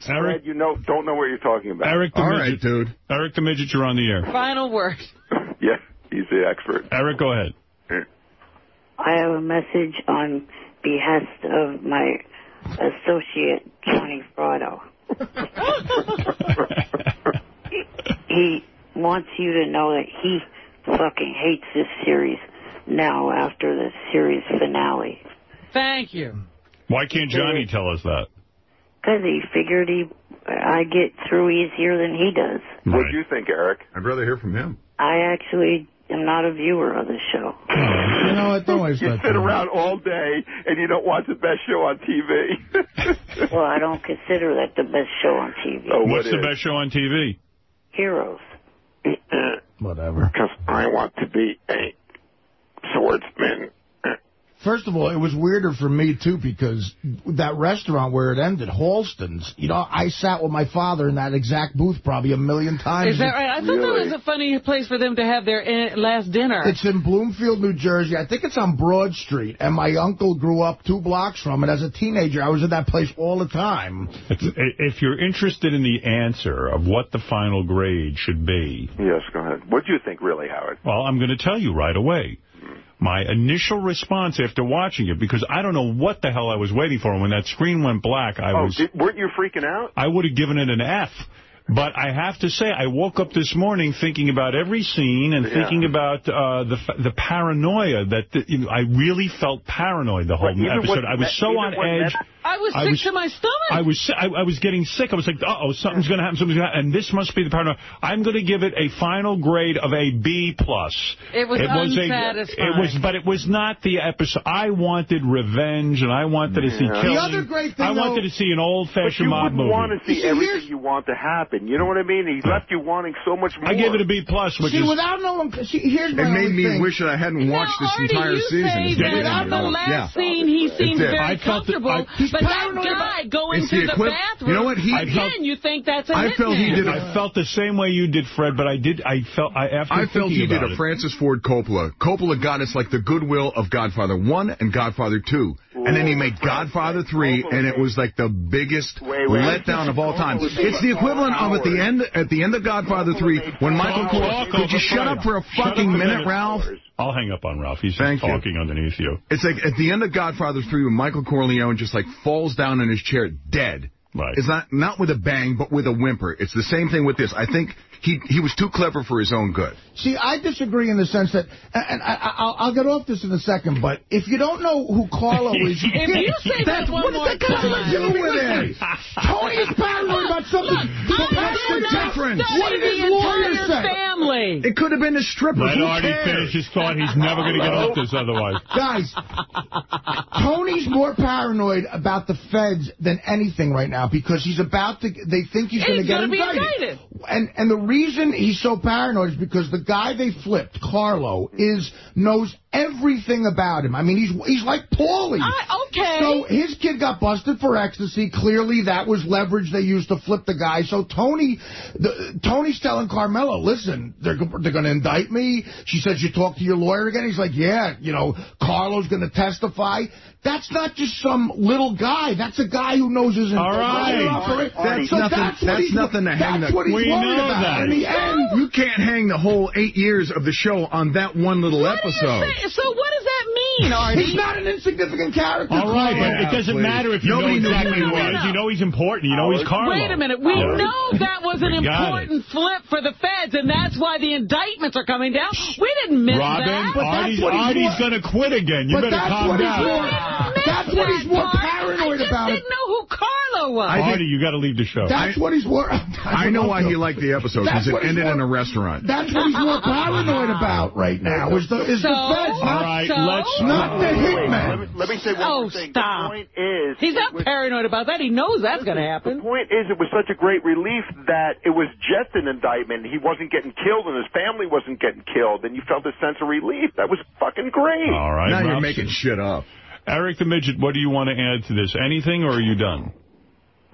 Eric, you don't know what you're talking about. Eric the All Midget. right, dude. Eric the Midget, you're on the air. Final word. Yeah, he's the expert. Eric, go ahead. I have a message on behest of my associate, Johnny Fraudo. He wants you to know that he fucking hates this series now after the series finale. Thank you. Why can't Johnny tell us that? Because he figured I get through easier than he does. Right. What do you think, Eric? I'd rather hear from him. I actually am not a viewer of the show. You know what? Don't waste You that sit time. around all day and you don't watch the best show on TV. Well, I don't consider that the best show on TV. Oh, what's the best show on TV? Heroes. Whatever. Because I want to be a swordsman. First of all, it was weirder for me, too, because that restaurant where it ended, Halston's, you know, I sat with my father in that exact booth probably a million times. Is that right? I thought that was a funny place for them to have their last dinner. It's in Bloomfield, New Jersey. I think it's on Broad Street, and my uncle grew up 2 blocks from it. As a teenager, I was in that place all the time. If you're interested in the answer of what the final grade should be... Yes, go ahead. What do you think, really, Howard? Well, I'm going to tell you right away. My initial response after watching it, because I don't know what the hell I was waiting for. When that screen went black, weren't you freaking out? I would have given it an F. But I have to say, I woke up this morning thinking about every scene and thinking about the paranoia that I really felt paranoid the whole episode. I was so on edge. I was sick to my stomach. I was getting sick. I was like, uh-oh, something's going to happen. Something's going to happen. And this must be the paranoia. I'm going to give it a final grade of a B+. It was unsatisfying. But it was not the episode. I wanted revenge, and I wanted to see killing. The other great thing, I wanted to see an old-fashioned mob movie. But you wouldn't want to see everything you want to happen. You know what I mean? He left you wanting so much more. I gave it a B+, which is... without knowing... here's my It made me thing. wish that I hadn't watched this entire season. Without the last scene, he seemed very comfortable. But that guy going to the bathroom, you know what? You think that's a I felt the same way you did, Fred, but I felt he did a Francis Ford Coppola. Coppola got us like the goodwill of Godfather 1 and Godfather 2. And then he made Godfather 3, and it was like the biggest letdown of all time. It's the equivalent of at the end of Godfather 3, when Michael Corleone... Could you shut up for a fucking minute, Ralph? I'll hang up on Ralph. He's just talking underneath you. It's like at the end of Godfather 3, when Michael Corleone just like falls down in his chair dead. Right. It's not with a bang, but with a whimper. It's the same thing with this. I think he was too clever for his own good. See, I disagree in the sense that, and I'll get off this in a second, but if you don't know who Carlo is... If you say that one more time... do with it? Tony is paranoid about something. What's the difference? What did his lawyer say? Family. It could have been a stripper. Let Artie finish his thought. He's never going to get off this otherwise. Guys, Tony's more paranoid about the feds than anything right now because he's about to... They think he's going to get indicted. And the reason he's so paranoid is because the guy they flipped, Carlo, knows everything about him. I mean, he's like Paulie. Okay. So his kid got busted for ecstasy. Clearly, that was leverage they used to flip the guy. So Tony's telling Carmelo, listen, they're going to indict me. She said, you talk to your lawyer again? He's like, yeah, Carlo's going to testify. That's not just some little guy. That's a guy who knows his... All right. That's nothing to hang That's what he's worried about. That. In the end, you can't hang the whole 8 years of the show on that one little episode. So what does that mean, Artie? He's not an insignificant character. All right, but it doesn't matter if you know exactly who he is. You know he's important. You know he's Carlo. Wait a minute. We know that was an important flip for the feds, and that's why the indictments are coming down. We didn't miss that. Artie's going to quit again. You better calm down. That's what he's more paranoid about. I just didn't know who Carlo was. Artie, you got to leave the show. That's what he's worried. I know why he liked the episode, because it ended in a restaurant. That's what he's more paranoid about right now, is the feds. All right, not the hitman. Let me say one more thing. Stop. The point is... He's not paranoid about that. He knows that's going to happen. The point is, it was such a great relief that it was just an indictment. He wasn't getting killed, and his family wasn't getting killed, and you felt a sense of relief. That was fucking great. All right. Now you're making shit up. Eric the Midget, what do you want to add to this? Anything, or are you done?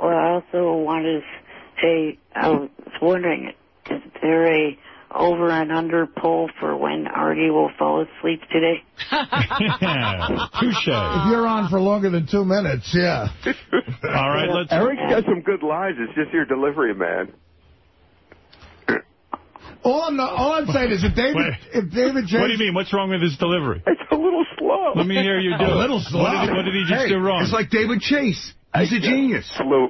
Well, I also wanted to say, I was wondering, is there a over and under poll for when Artie will fall asleep today? Touche. If you're on for longer than 2 minutes, yeah. All right, let's... Eric's got some good lines. It's just your delivery, man. All I'm saying is if David Chase... What do you mean? What's wrong with his delivery? It's a little slow. Let me hear you do it. A little slow. What did he just do wrong? It's like David Chase. He's a genius. Slow.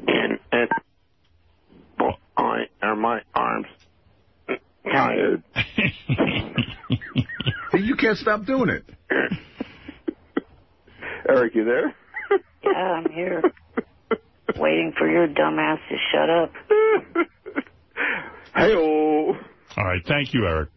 And are my arms tired? You can't stop doing it. Eric, you there? Yeah, I'm here. Waiting for your dumbass to shut up. Hey-oh. All right, thank you, Eric.